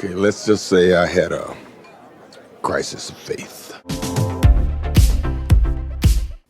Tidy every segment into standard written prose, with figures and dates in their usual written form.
Okay, let's just say I had a crisis of faith.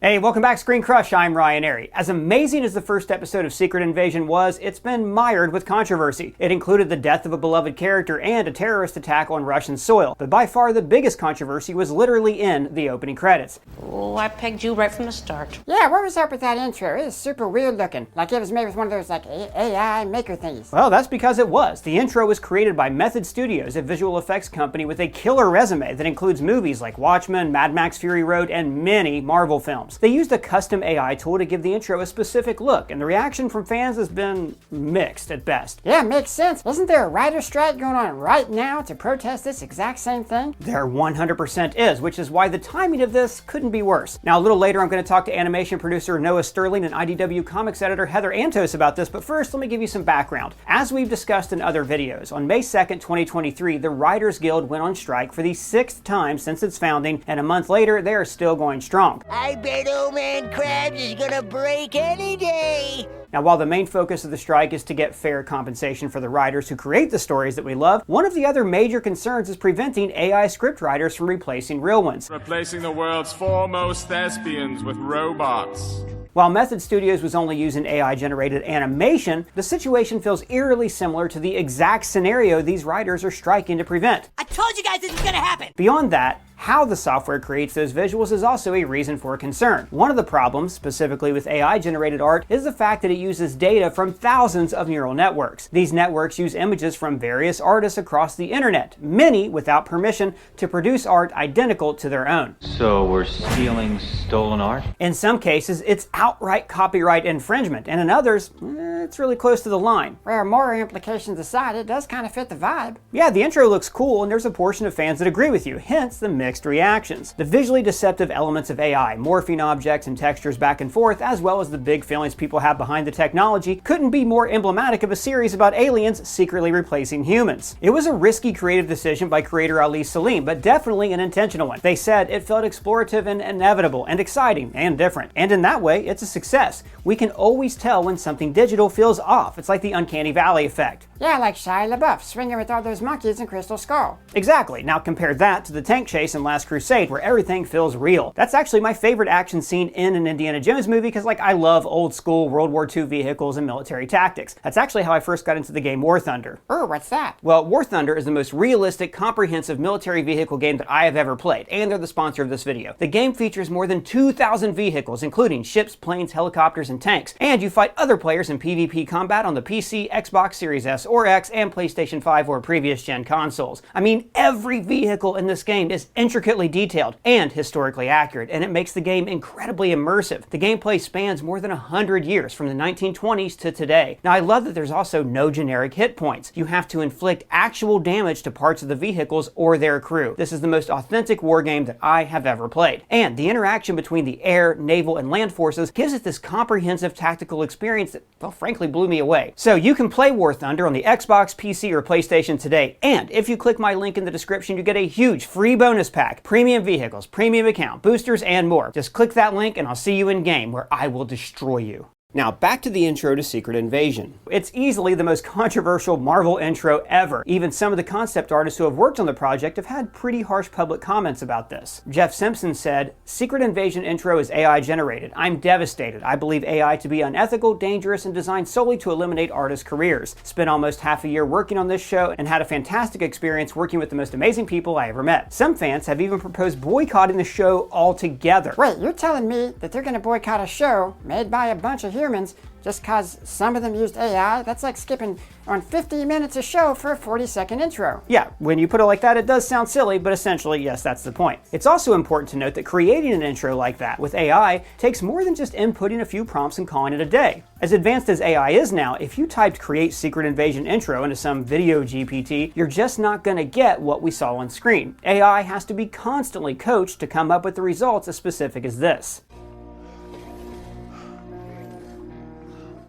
Hey, welcome back, ScreenCrush. I'm Ryan Arey. As amazing as the first episode of Secret Invasion was, it's been mired with controversy. It included the death of a beloved character and a terrorist attack on Russian soil. But by far the biggest controversy was literally in the opening credits. Oh, I pegged you right from the start. Yeah, what was up with that intro? It was super weird looking. Like it was made with one of those AI maker thingies. Well, that's because it was. The intro was created by Method Studios, a visual effects company with a killer resume that includes movies like Watchmen, Mad Max Fury Road, and many Marvel films. They used a custom AI tool to give the intro a specific look, and the reaction from fans has been mixed at best. Yeah, makes sense. Isn't there a writer's strike going on right now to protest this exact same thing? There 100% is, which is why the timing of this couldn't be worse. Now, a little later, I'm going to talk to animation producer Noah Sterling and IDW Comics editor Heather Antos about this, but first, let me give you some background. As we've discussed in other videos, on May 2nd, 2023, the Writers Guild went on strike for the 6th time since its founding, and a month later, they are still going strong. I bet old man Krabs is gonna break any day. Now, while the main focus of the strike is to get fair compensation for the writers who create the stories that we love, one of the other major concerns is preventing AI scriptwriters from replacing real ones. Replacing the world's foremost thespians with robots. While Method Studios was only using AI-generated animation, the situation feels eerily similar to the exact scenario these writers are striking to prevent. I told you guys this was gonna happen. Beyond that, how the software creates those visuals is also a reason for concern. One of the problems, specifically with AI-generated art, is the fact that it uses data from thousands of neural networks. These networks use images from various artists across the internet, many without permission, to produce art identical to their own. So we're stealing stolen art? In some cases, it's outright copyright infringement, and in others, it's really close to the line. Where more implications aside, it does kind of fit the vibe. Yeah, the intro looks cool, and there's a portion of fans that agree with you, hence the mixed reactions. The visually deceptive elements of AI, morphing objects and textures back and forth, as well as the big feelings people have behind the technology, couldn't be more emblematic of a series about aliens secretly replacing humans. It was a risky creative decision by creator Ali Salim, but definitely an intentional one. They said it felt explorative and inevitable, and exciting, and different. And in that way, it's a success. We can always tell when something digital feels off. It's like the Uncanny Valley effect. Yeah, like Shia LaBeouf swinging with all those monkeys in Crystal Skull. Exactly. Now compare that to the tank chase in Last Crusade, where everything feels real. That's actually my favorite action scene in an Indiana Jones movie because, I love old school World War II vehicles and military tactics. That's actually how I first got into the game War Thunder. Oh, what's that? Well, War Thunder is the most realistic, comprehensive military vehicle game that I have ever played, and they're the sponsor of this video. The game features more than 2,000 vehicles, including ships, planes, helicopters, and tanks, and you fight other players in PvP combat on the PC, Xbox Series S or X, and PlayStation 5 or previous gen consoles. I mean, every vehicle in this game is intricately detailed and historically accurate, and it makes the game incredibly immersive. The gameplay spans more than 100 years, from the 1920s to today. Now, I love that there's also no generic hit points. You have to inflict actual damage to parts of the vehicles or their crew. This is the most authentic war game that I have ever played. And the interaction between the air, naval, and land forces gives it this comprehensive tactical experience that, well, frankly blew me away. So you can play War Thunder on the Xbox, PC, or PlayStation today, and if you click my link in the description, you get a huge free bonus pack, premium vehicles, premium account, boosters, and more. Just click that link and I'll see you in game where I will destroy you. Now, back to the intro to Secret Invasion. It's easily the most controversial Marvel intro ever. Even some of the concept artists who have worked on the project have had pretty harsh public comments about this. Jeff Simpson said, "Secret Invasion intro is AI generated. I'm devastated. I believe AI to be unethical, dangerous, and designed solely to eliminate artists' careers. Spent almost half a year working on this show and had a fantastic experience working with the most amazing people I ever met. Some fans have even proposed boycotting the show altogether." Wait, you're telling me that they're gonna boycott a show made by a bunch of humans just cause some of them used AI? That's like skipping on 50 minutes of show for a 40-second intro. Yeah, when you put it like that, it does sound silly, but essentially, yes, that's the point. It's also important to note that creating an intro like that with AI takes more than just inputting a few prompts and calling it a day. As advanced as AI is now, if you typed "create Secret Invasion intro" into some video GPT, you're just not gonna get what we saw on screen. AI has to be constantly coached to come up with the results as specific as this.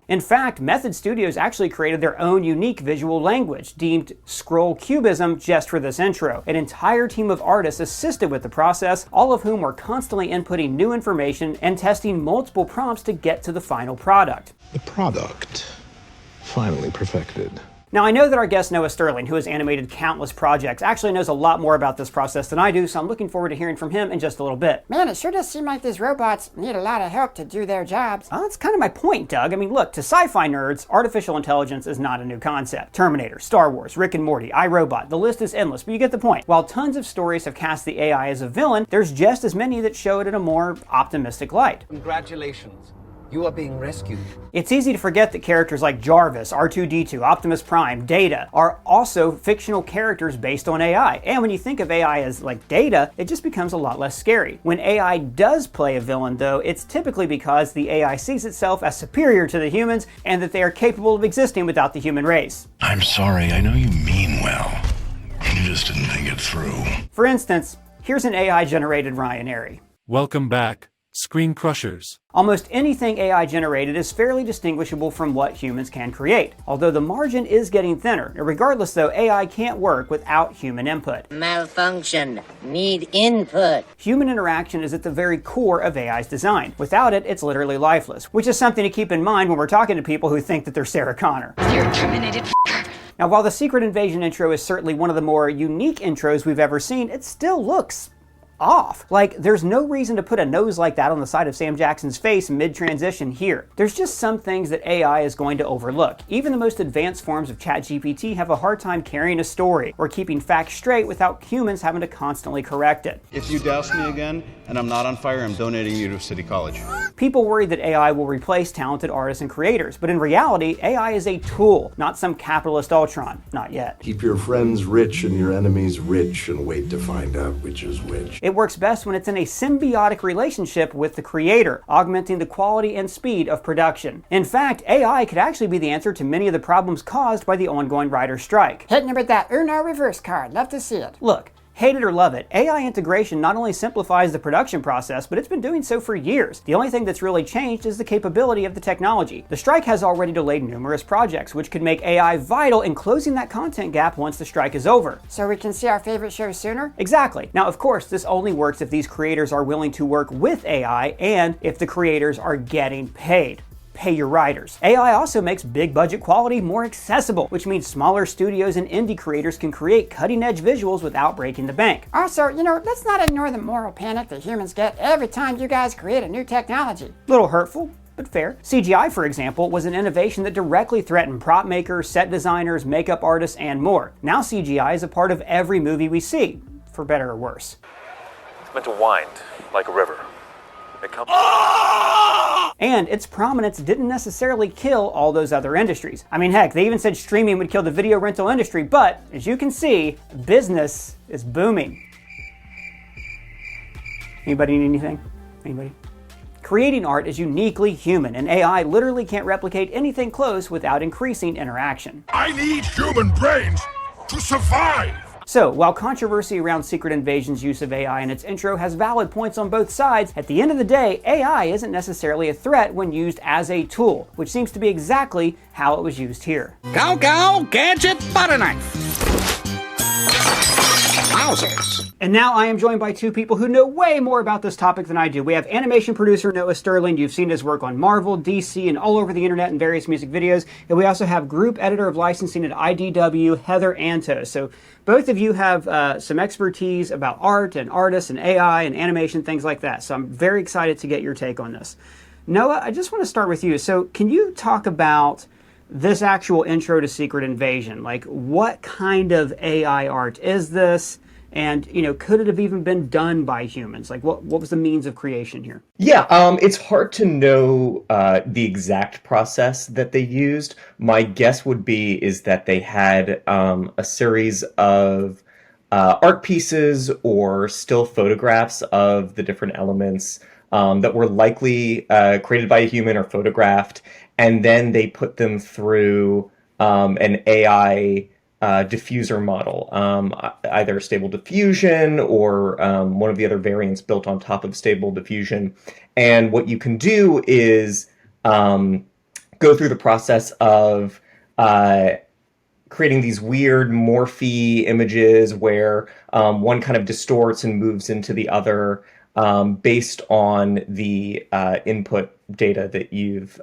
In fact, Method Studios actually created their own unique visual language, deemed scroll cubism, just for this intro. An entire team of artists assisted with the process, all of whom were constantly inputting new information and testing multiple prompts to get to the final product. The product, finally perfected. Now, I know that our guest Noah Sterling, who has animated countless projects, actually knows a lot more about this process than I do, so I'm looking forward to hearing from him in just a little bit. Man, it sure does seem like these robots need a lot of help to do their jobs. Well, that's kind of my point, Doug. I mean, look, to sci-fi nerds, artificial intelligence is not a new concept. Terminator, Star Wars, Rick and Morty, iRobot, the list is endless, but you get the point. While tons of stories have cast the AI as a villain, there's just as many that show it in a more optimistic light. Congratulations. You are being rescued. It's easy to forget that characters like Jarvis, R2-D2, Optimus Prime, Data are also fictional characters based on AI. And when you think of AI as like Data, it just becomes a lot less scary. When AI does play a villain, though, it's typically because the AI sees itself as superior to the humans and that they are capable of existing without the human race. I'm sorry, I know you mean well. You just didn't think it through. For instance, here's an AI-generated Ryan Arey. Welcome back, Screen Crushers. Almost anything AI generated is fairly distinguishable from what humans can create, although the margin is getting thinner. Regardless though, AI can't work without human input. Malfunction. Need input. Human interaction is at the very core of AI's design. Without it, it's literally lifeless, which is something to keep in mind when we're talking to people who think that they're Sarah Connor. You're terminated. Now, while the Secret Invasion intro is certainly one of the more unique intros we've ever seen, it still looks off. Like, there's no reason to put a nose like that on the side of Sam Jackson's face mid-transition here. There's just some things that AI is going to overlook. Even the most advanced forms of ChatGPT have a hard time carrying a story or keeping facts straight without humans having to constantly correct it. If you douse me again and I'm not on fire, I'm donating you to City College. People worry that AI will replace talented artists and creators, but in reality, AI is a tool, not some capitalist Ultron. Not yet. Keep your friends rich and your enemies rich and wait to find out which is which. It works best when it's in a symbiotic relationship with the creator, augmenting the quality and speed of production. In fact, AI could actually be the answer to many of the problems caused by the ongoing writers' strike. Hitting it with that Uno reverse card. Love to see it. Look, hate it or love it, AI integration not only simplifies the production process, but it's been doing so for years. The only thing that's really changed is the capability of the technology. The strike has already delayed numerous projects, which could make AI vital in closing that content gap once the strike is over. So we can see our favorite shows sooner? Exactly. Now, of course, this only works if these creators are willing to work with AI and if the creators are getting paid. Pay your writers. AI also makes big budget quality more accessible, which means smaller studios and indie creators can create cutting edge visuals without breaking the bank. Also, let's not ignore the moral panic that humans get every time you guys create a new technology. Little hurtful, but fair. CGI, for example, was an innovation that directly threatened prop makers, set designers, makeup artists, and more. Now CGI is a part of every movie we see, for better or worse. It's meant to wind like a river. It comes. And its prominence didn't necessarily kill all those other industries. I mean, heck, they even said streaming would kill the video rental industry, but as you can see, business is booming. Anybody need anything? Anybody? Creating art is uniquely human, and AI literally can't replicate anything close without increasing interaction. I need human brains to survive! So, while controversy around Secret Invasion's use of AI in its intro has valid points on both sides, at the end of the day, AI isn't necessarily a threat when used as a tool, which seems to be exactly how it was used here. Go, go, gadget butter knife. Wowzers. And now I am joined by two people who know way more about this topic than I do. We have animation producer Noah Sterling. You've seen his work on Marvel, DC, and all over the internet in various music videos. And we also have group editor of licensing at IDW, Heather Antos. So both of you have some expertise about art and artists and AI and animation, things like that. So I'm very excited to get your take on this. Noah, I just want to start with you. So can you talk about this actual intro to Secret Invasion? Like, what kind of AI art is this? And, could it have even been done by humans? Like, what was the means of creation here? Yeah, it's hard to know the exact process that they used. My guess would be is that they had a series of art pieces or still photographs of the different elements that were likely created by a human or photographed, and then they put them through an AI diffuser model, either Stable Diffusion or one of the other variants built on top of Stable Diffusion. And what you can do is go through the process of creating these weird morphy images where one kind of distorts and moves into the other based on the input data that you've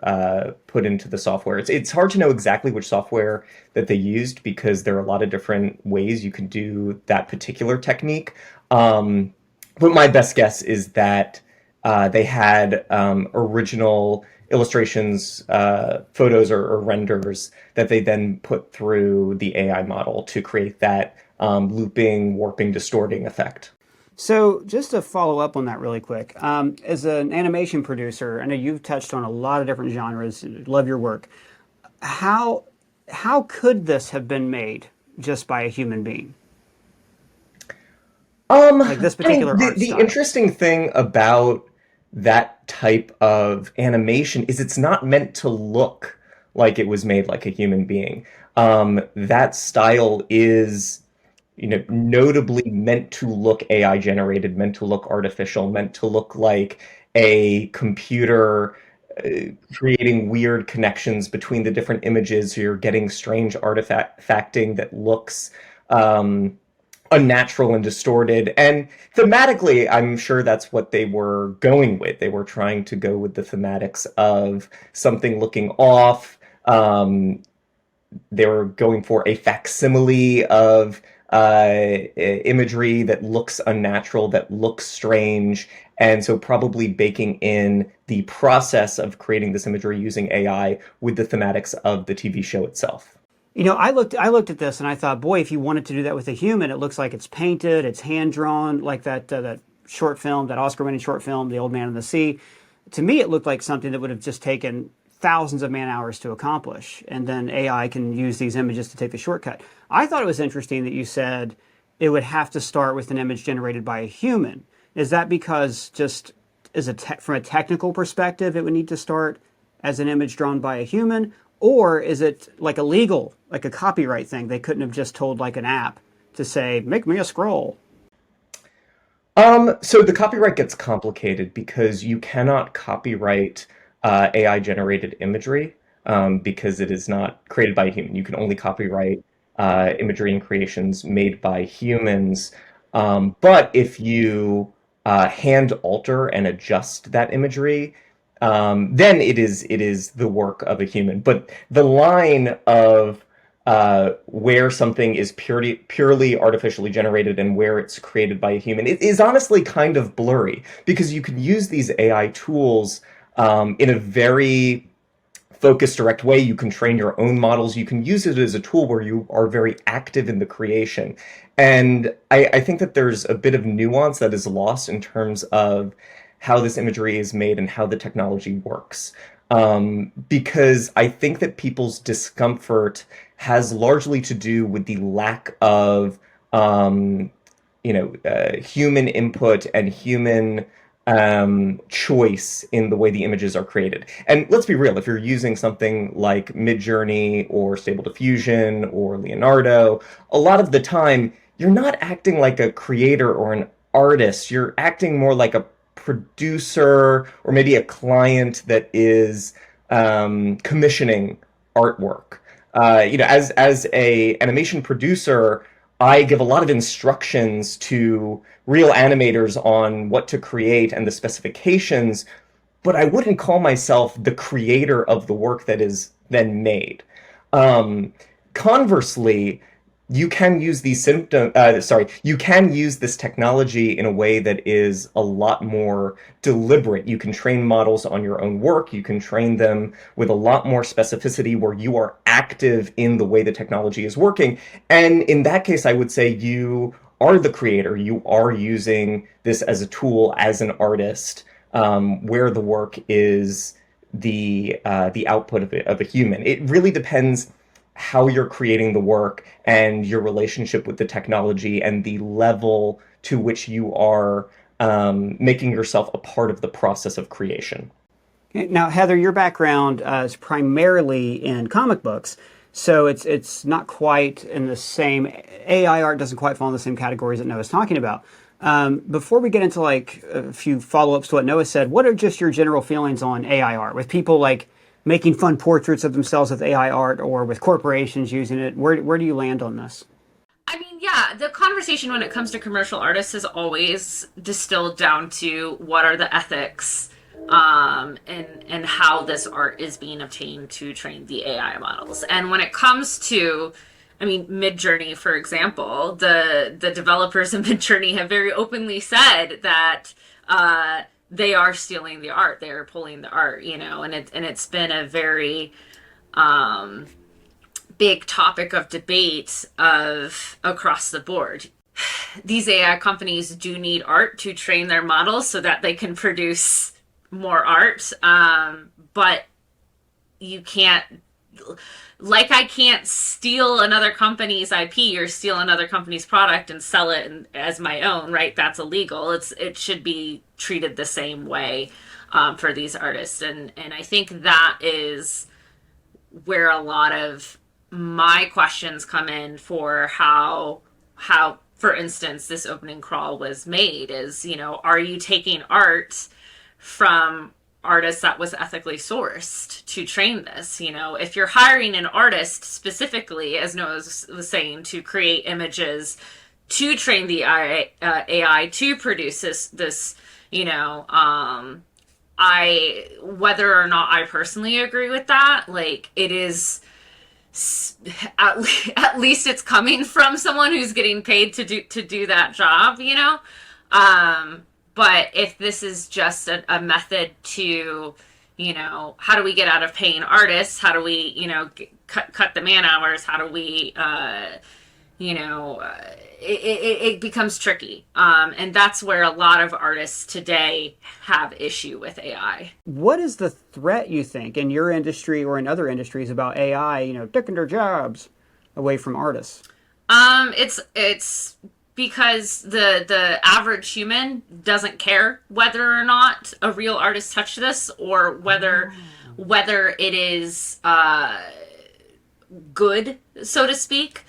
put into the software. It's hard to know exactly which software that they used because there are a lot of different ways you can do that particular technique. But my best guess is that they had original illustrations, photos or renders that they then put through the AI model to create that looping, warping, distorting effect. So just to follow up on that really quick, as an animation producer, I know you've touched on a lot of different genres, love your work. How could this have been made just by a human being? Like this particular art the style. interesting thing about that type of animation is it's not meant to look like it was made like a human being. That style is, notably meant to look AI generated, meant to look artificial, meant to look like a computer creating weird connections between the different images. So you're getting strange artifacting that looks unnatural and distorted. And thematically, I'm sure that's what they were going with. They were trying to go with the thematics of something looking off. They were going for a facsimile of imagery that looks unnatural, that looks strange, and so probably baking in the process of creating this imagery using AI with the thematics of the TV show itself. I looked at this and I thought, boy, if you wanted to do that with a human, it looks like it's painted, it's hand drawn, like that short film, that Oscar-winning short film, The Old Man and the Sea. To me, it looked like something that would have just taken thousands of man-hours to accomplish, and then AI can use these images to take the shortcut. I thought it was interesting that you said it would have to start with an image generated by a human. Is that because just from a technical perspective, it would need to start as an image drawn by a human? Or is it like illegal, like a copyright thing? They couldn't have just told like an app to say, make me a scroll. So the copyright gets complicated because you cannot copyright AI-generated imagery because it is not created by a human. You can only copyright imagery and creations made by humans. But if you hand alter and adjust that imagery, then it is the work of a human. But the line of where something is purely artificially generated and where it's created by a human is honestly kind of blurry, because you can use these AI tools in a very focused, direct way. You can train your own models. You can use it as a tool where you are very active in the creation. And I think that there's a bit of nuance that is lost in terms of how this imagery is made and how the technology works. Because I think that people's discomfort has largely to do with the lack of, human input and human choice in the way the images are created. And let's be real, if you're using something like Midjourney or Stable Diffusion or Leonardo, a lot of the time, you're not acting like a creator or an artist. You're acting more like a producer or maybe a client that is commissioning artwork. As a animation producer, I give a lot of instructions to real animators on what to create and the specifications, but I wouldn't call myself the creator of the work that is then made. Conversely, you can use you can use this technology in a way that is a lot more deliberate. You can train models on your own work. You can train them with a lot more specificity where you are active in the way the technology is working. And in that case, I would say you are the creator. You are using this as a tool, as an artist, where the work is the output of a human. It really depends how you're creating the work and your relationship with the technology and the level to which you are making yourself a part of the process of creation. Now, Heather, your background is primarily in comic books, so it's not quite in the same, AI art doesn't quite fall in the same categories that Noah's talking about. Before we get into like a few follow-ups to what Noah said, what are just your general feelings on AI art with people like making fun portraits of themselves with AI art or with corporations using it? Where do you land on this? I mean, yeah, the conversation when it comes to commercial artists is always distilled down to what are the ethics and how this art is being obtained to train the AI models. And when it comes to, I mean, Midjourney, for example, the developers of Midjourney have very openly said that they are stealing the art, they are pulling the art, you know, and it's been a very big topic of debate of across the board. These AI companies do need art to train their models so that they can produce more art, but you can't, like, I can't steal another company's IP or steal another company's product and sell it as my own, right? That's illegal. It should be treated the same way for these artists, and I think that is where a lot of my questions come in for how for instance this opening crawl was made. Is, you know, are you taking art from artists that was ethically sourced to train this? You know, if you're hiring an artist specifically, as Noah was saying, to create images to train the AI to produce this, you know, whether or not I personally agree with that, like, it is at least it's coming from someone who's getting paid to do that job, you know. But if this is just a method to, you know, how do we get out of paying artists? How do we, you know, cut the man hours? How do we, you know, it becomes tricky. And that's where a lot of artists today have issue with AI. What is the threat, you think, in your industry or in other industries about AI, you know, taking their jobs away from artists? It's because the average human doesn't care whether or not a real artist touched this, or whether it is good, so to speak.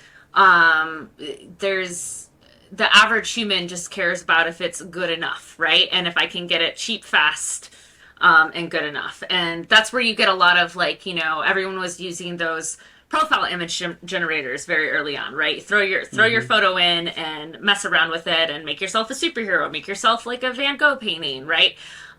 There's the average human just cares about if it's good enough, right? And if I can get it cheap, fast, and good enough. And that's where you get a lot of, like, you know, everyone was using those profile image generators very early on, right? Throw your photo in and mess around with it and make yourself a superhero, make yourself like a Van Gogh painting, right?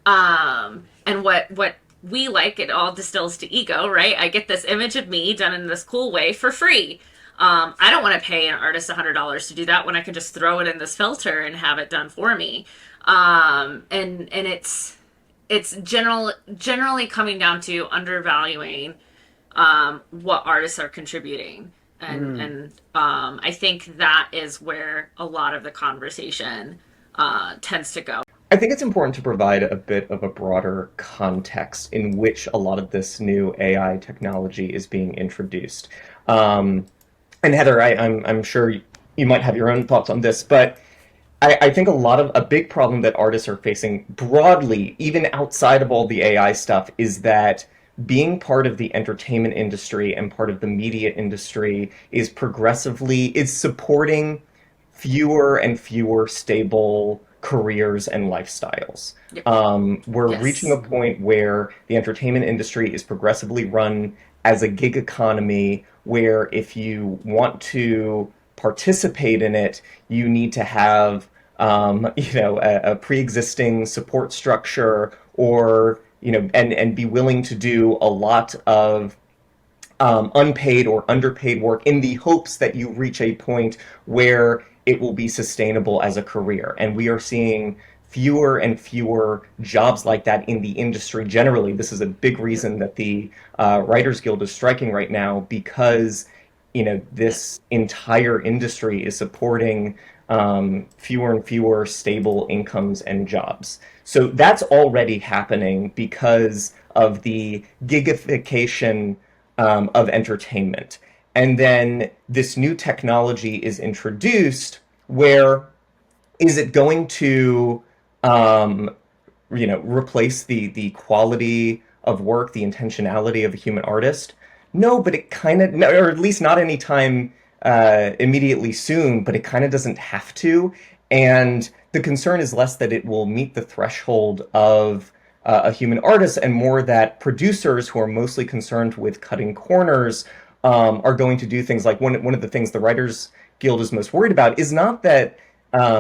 And what we like, it all distills to ego, right? I get this image of me done in this cool way for free. I don't want to pay an artist $100 to do that when I can just throw it in this filter and have it done for me. And it's generally coming down to undervaluing what artists are contributing, and I think that is where a lot of the conversation tends to go. I think it's important to provide a bit of a broader context in which a lot of this new AI technology is being introduced. And Heather, I'm sure you might have your own thoughts on this, but I think a big problem that artists are facing broadly, even outside of all the AI stuff, is that being part of the entertainment industry and part of the media industry is supporting fewer and fewer stable careers and lifestyles. Yep. We're reaching a point where the entertainment industry is progressively run as a gig economy, where if you want to participate in it, you need to have a pre-existing support structure, or and be willing to do a lot of unpaid or underpaid work in the hopes that you reach a point where it will be sustainable as a career. And we are seeing fewer and fewer jobs like that in the industry generally. This is a big reason that the Writers Guild is striking right now, because this entire industry is supporting fewer and fewer stable incomes and jobs. So that's already happening because of the gigification of entertainment. And then this new technology is introduced, where is it going to replace the quality of work, the intentionality of a human artist? No, but it kind of, or at least not anytime immediately soon, but it kind of doesn't have to. And the concern is less that it will meet the threshold of a human artist, and more that producers, who are mostly concerned with cutting corners, are going to do things like one of the things the Writers Guild is most worried about is not that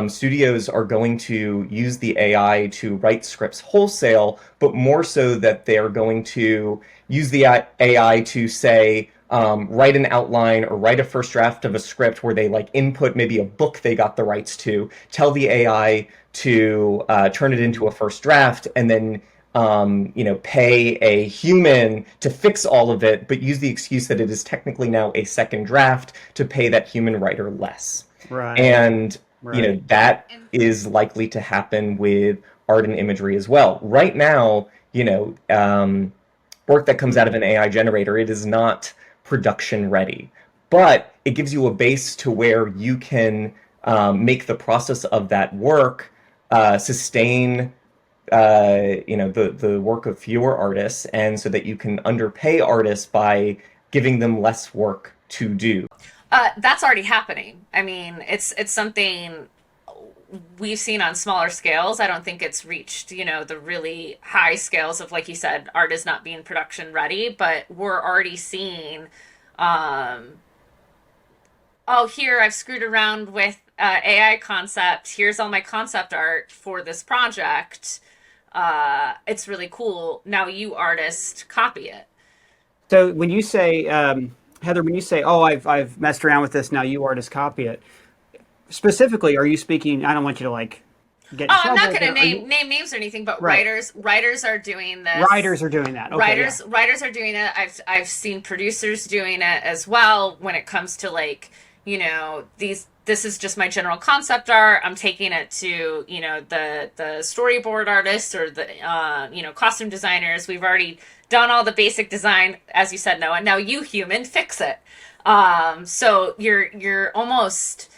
studios are going to use the AI to write scripts wholesale, but more so that they're going to use the AI to say, write an outline or write a first draft of a script where they like input maybe a book they got the rights to, tell the AI to turn it into a first draft, and then pay a human to fix all of it, but use the excuse that it is technically now a second draft to pay that human writer less. Right. And that is likely to happen with art and imagery as well. Right now, work that comes out of an AI generator, it is not production ready, but it gives you a base to where you can make the process of that work sustain the work of fewer artists, and so that you can underpay artists by giving them less work to do. That's already happening. I mean, it's something we've seen on smaller scales. I don't think it's reached, the really high scales of, like you said, art is not being production ready, but we're already seeing, here I've screwed around with AI concept. Here's all my concept art for this project. It's really cool. Now you artist copy it. So when you say, Heather, when you say, "Oh, I've messed around with this," now you artists copy it. Specifically, are you speaking? I don't want you to get. I'm not going to name names or anything, but right. writers are doing this. Writers are doing that. Okay, writers are doing it. I've seen producers doing it as well. When it comes to this is just my general concept art. I'm taking it to the storyboard artists or the costume designers. We've already done all the basic design, as you said, Noah. Now you human fix it. So you're almost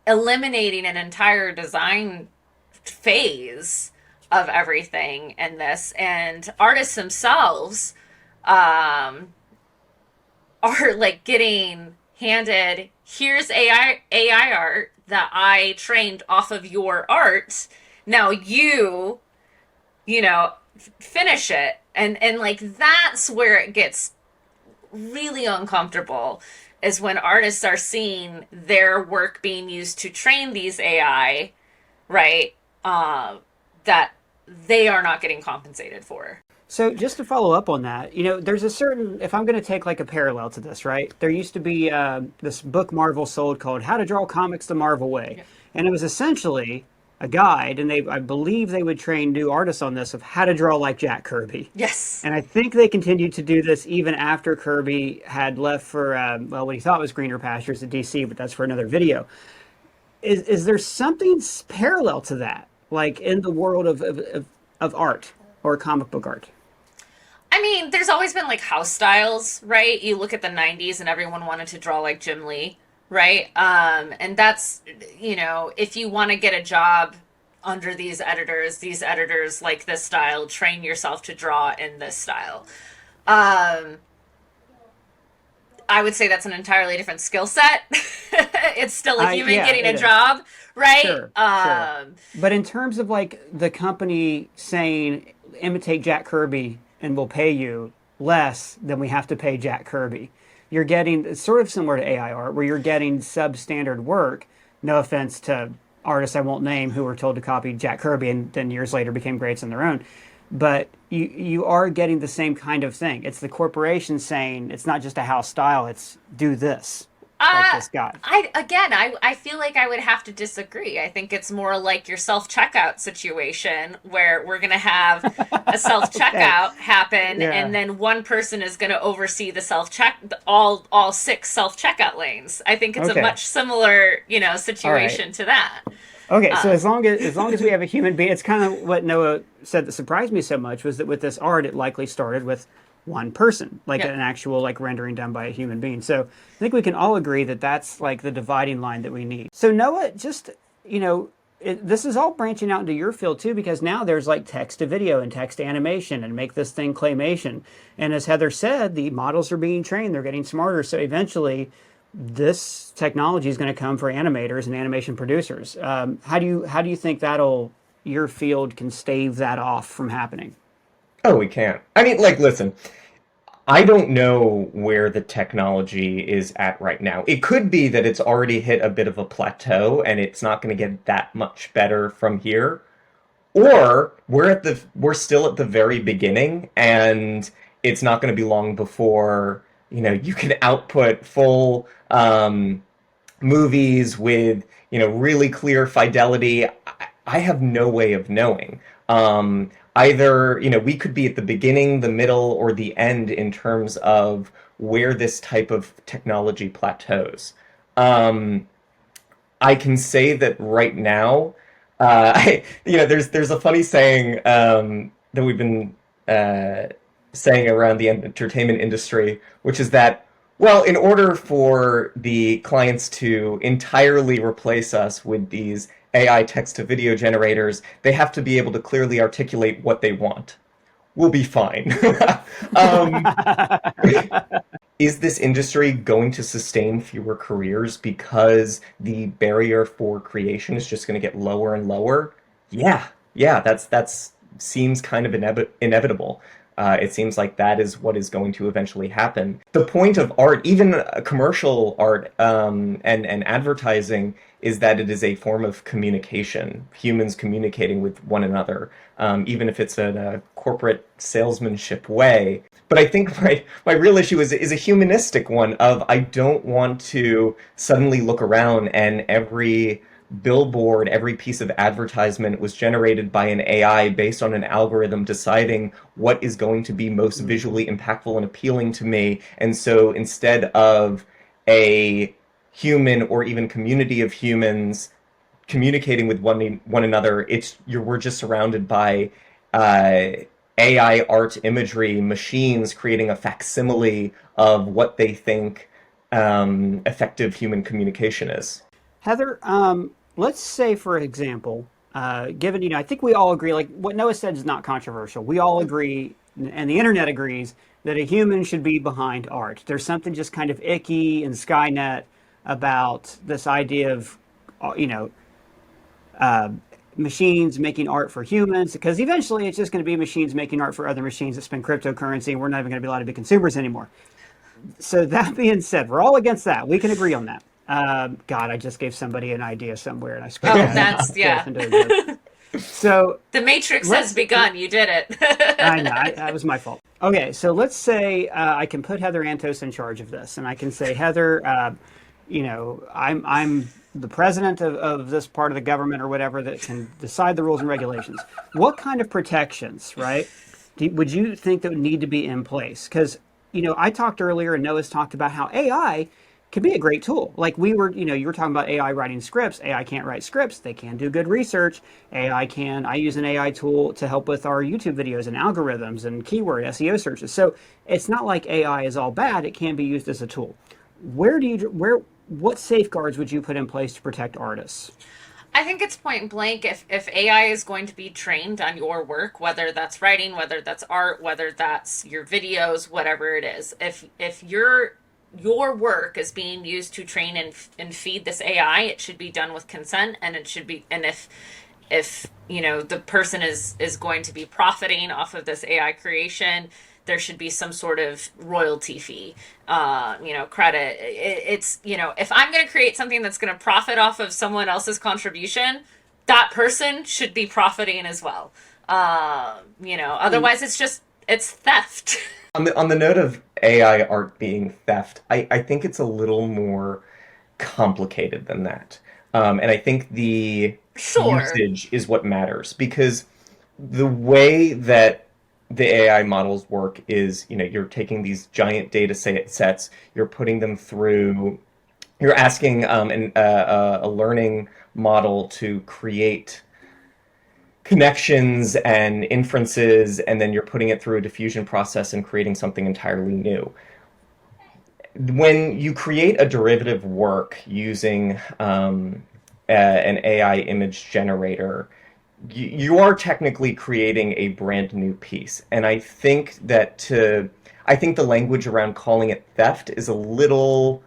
eliminating an entire design phase of everything in this, and artists themselves are getting handed, here's AI art that I trained off of your art. Now you finish it. And that's where it gets really uncomfortable, is when artists are seeing their work being used to train these AI, right? That they are not getting compensated for. So just to follow up on that, there's a certain, if I'm going to take a parallel to this, right? There used to be this book Marvel sold called How to Draw Comics the Marvel Way. Yeah. And it was essentially a guide, and I believe they would train new artists on this, of how to draw like Jack Kirby. Yes. And I think they continued to do this even after Kirby had left for, what he thought was greener pastures at DC, but that's for another video. Is there something parallel to that, in the world of art or comic book art? I mean, there's always been house styles, right? You look at the 90s and everyone wanted to draw like Jim Lee, right? And that's, if you want to get a job under these editors like this style, train yourself to draw in this style. I would say that's an entirely different skill set. It's still a human getting a job, right? Sure. But in terms of the company saying, imitate Jack Kirby and we'll pay you less than we have to pay Jack Kirby, you're getting, it's sort of similar to AI art, where you're getting substandard work. No offense to artists I won't name who were told to copy Jack Kirby and then years later became greats on their own. But you are getting the same kind of thing. It's the corporation saying, it's not just a house style, it's do this. Like this guy. I feel like I would have to disagree. I think it's more like your self-checkout situation, where we're going to have a self-checkout happen, and then one person is going to oversee the all 6 self-checkout lanes. I think it's a much similar, situation to that. Okay, so as long as we have a human being, it's kind of what Noah said that surprised me so much, was that with this art, it likely started with one person, an actual rendering done by a human being. So I think we can all agree that that's the dividing line that we need. So Noah, just, this is all branching out into your field too, because now there's text to video and text to animation and make this thing claymation. And as Heather said, the models are being trained, they're getting smarter. So eventually this technology is going to come for animators and animation producers. How do you think your field can stave that off from happening? Oh, we can't. I mean, listen, I don't know where the technology is at right now. It could be that it's already hit a bit of a plateau and it's not going to get that much better from here. Or we're still at the very beginning and it's not going to be long before, you can output full movies with, really clear fidelity. I have no way of knowing. Either, we could be at the beginning, the middle, or the end in terms of where this type of technology plateaus. I can say that right now, there's a funny saying that we've been saying around the entertainment industry, which is that, well, in order for the clients to entirely replace us with these AI text-to-video generators, they have to be able to clearly articulate what they want. We'll be fine. Is this industry going to sustain fewer careers because the barrier for creation is just going to get lower and lower? Yeah, that's seems kind of inevitable. It seems like that is what is going to eventually happen. The point of art, even commercial art and advertising, is that it is a form of communication, humans communicating with one another, even if it's in a corporate salesmanship way. But I think my real issue is a humanistic one of I don't want to suddenly look around and every billboard, every piece of advertisement was generated by an AI based on an algorithm deciding what is going to be most visually impactful and appealing to me. And so instead of a human or even community of humans communicating with one another, we're just surrounded by AI art imagery, machines creating a facsimile of what they think effective human communication is. Heather, let's say, for example, given, I think we all agree, like what Noah said is not controversial. We all agree, and the internet agrees, that a human should be behind art. There's something just kind of icky in Skynet about this idea of, machines making art for humans, because eventually it's just going to be machines making art for other machines that spend cryptocurrency, and we're not even going to be allowed to be consumers anymore. So that being said, we're all against that. We can agree on that. God, I just gave somebody an idea somewhere, and I screwed it. Oh, that's, yeah. So the Matrix has begun. You did it. I know. That was my fault. Okay, so let's say I can put Heather Antos in charge of this, and I can say, Heather, I'm the president of this part of the government or whatever that can decide the rules and regulations. What kind of protections, right, would you think that would need to be in place? Because, I talked earlier, and Noah's talked about how AI can be a great tool. Like you were talking about AI writing scripts. AI can't write scripts. They can do good research. I use an AI tool to help with our YouTube videos and algorithms and keyword SEO searches. So it's not like AI is all bad. It can be used as a tool. What safeguards would you put in place to protect artists? I think it's point blank. If AI is going to be trained on your work, whether that's writing, whether that's art, whether that's your videos, whatever it is, if your work is being used to train and feed this AI, it should be done with consent, and it should be. And if the person is going to be profiting off of this AI creation, there should be some sort of royalty fee, credit. It's if I'm going to create something that's going to profit off of someone else's contribution, that person should be profiting as well. Otherwise it's theft. On the note of AI art being theft, I think it's a little more complicated than that. And I think the usage is what matters, because the way that the AI models work is, you're taking these giant data sets, you're putting them through, you're asking a learning model to create connections and inferences, and then you're putting it through a diffusion process and creating something entirely new. When you create a derivative work using an AI image generator, you are technically creating a brand new piece. And I think that the language around calling it theft is a little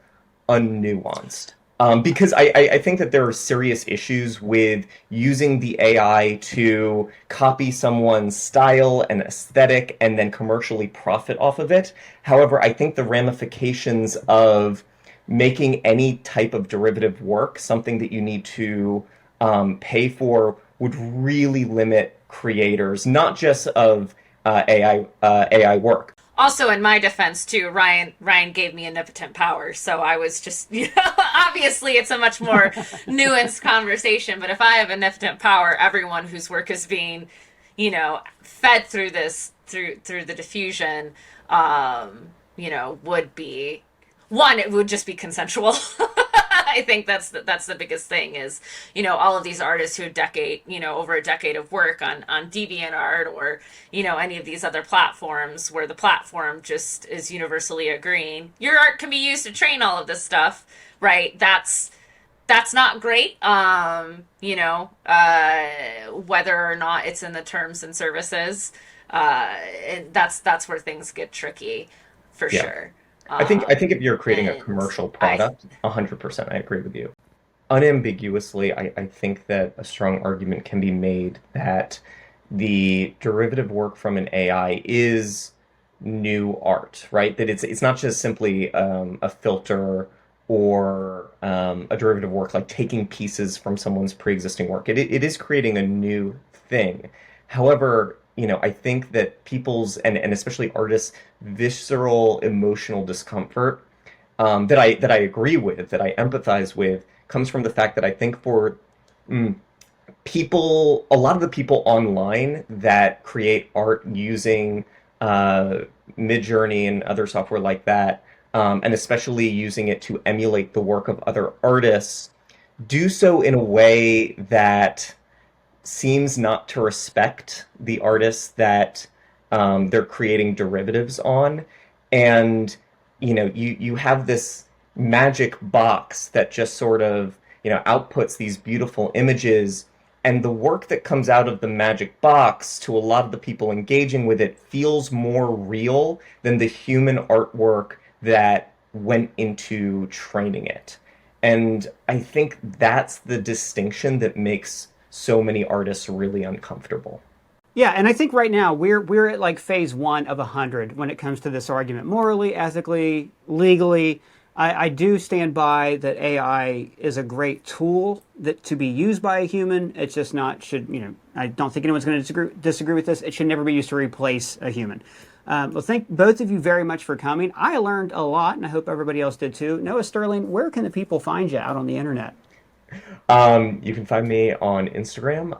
unnuanced. Because I think that there are serious issues with using the AI to copy someone's style and aesthetic and then commercially profit off of it. However, I think the ramifications of making any type of derivative work something that you need to pay for would really limit creators, not just of AI work. Also, in my defense too, Ryan gave me omnipotent power, so I was just, obviously it's a much more nuanced conversation. But if I have omnipotent power, everyone whose work is being, fed through this through the diffusion, would be one. It would just be consensual. I think that's the biggest thing is, all of these artists who over a decade of work on DeviantArt or, any of these other platforms where the platform just is universally agreeing, your art can be used to train all of this stuff, right? That's not great. Whether or not it's in the terms and services, and that's where things get tricky for sure. I think if you're creating a commercial product, 100%, I agree with you. Unambiguously, I think that a strong argument can be made that the derivative work from an AI is new art, right? That it's not just simply a filter or a derivative work, like taking pieces from someone's pre-existing work. It is creating a new thing. However, I think that people's, and especially artists' visceral emotional discomfort that I agree with, that I empathize with, comes from the fact that I think for people, a lot of the people online that create art using Midjourney and other software like that, and especially using it to emulate the work of other artists, do so in a way that seems not to respect the artists that they're creating derivatives on. And, you have this magic box that just sort of, outputs these beautiful images. And the work that comes out of the magic box, to a lot of the people engaging with it, feels more real than the human artwork that went into training it. And I think that's the distinction that makes so many artists really uncomfortable. Yeah, and I think right now we're at like phase 1 of 100 when it comes to this argument. Morally, ethically, legally, I do stand by that AI is a great tool that to be used by a human. It's just not I don't think anyone's going to disagree with this. It should never be used to replace a human. Well, thank both of you very much for coming. I learned a lot, and I hope everybody else did too. Noah Sterling, where can the people find you out on the internet? You can find me on Instagram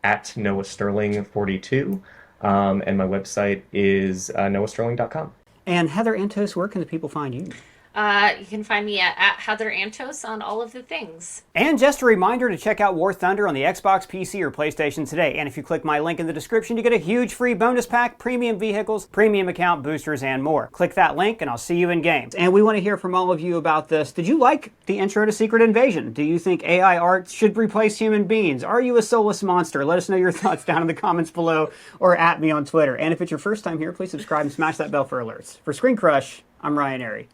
at NoahSterling42, and my website is noahsterling.com. And Heather Antos, where can the people find you? You can find me at Heather Antos on all of the things. And just a reminder to check out War Thunder on the Xbox, PC, or PlayStation today. And if you click my link in the description, you get a huge free bonus pack, premium vehicles, premium account boosters, and more. Click that link and I'll see you in games. And we want to hear from all of you about this. Did you like the intro to Secret Invasion? Do you think AI art should replace human beings? Are you a soulless monster? Let us know your thoughts down in the comments below or at me on Twitter. And if it's your first time here, please subscribe and smash that bell for alerts. For ScreenCrush, I'm Ryan Arey.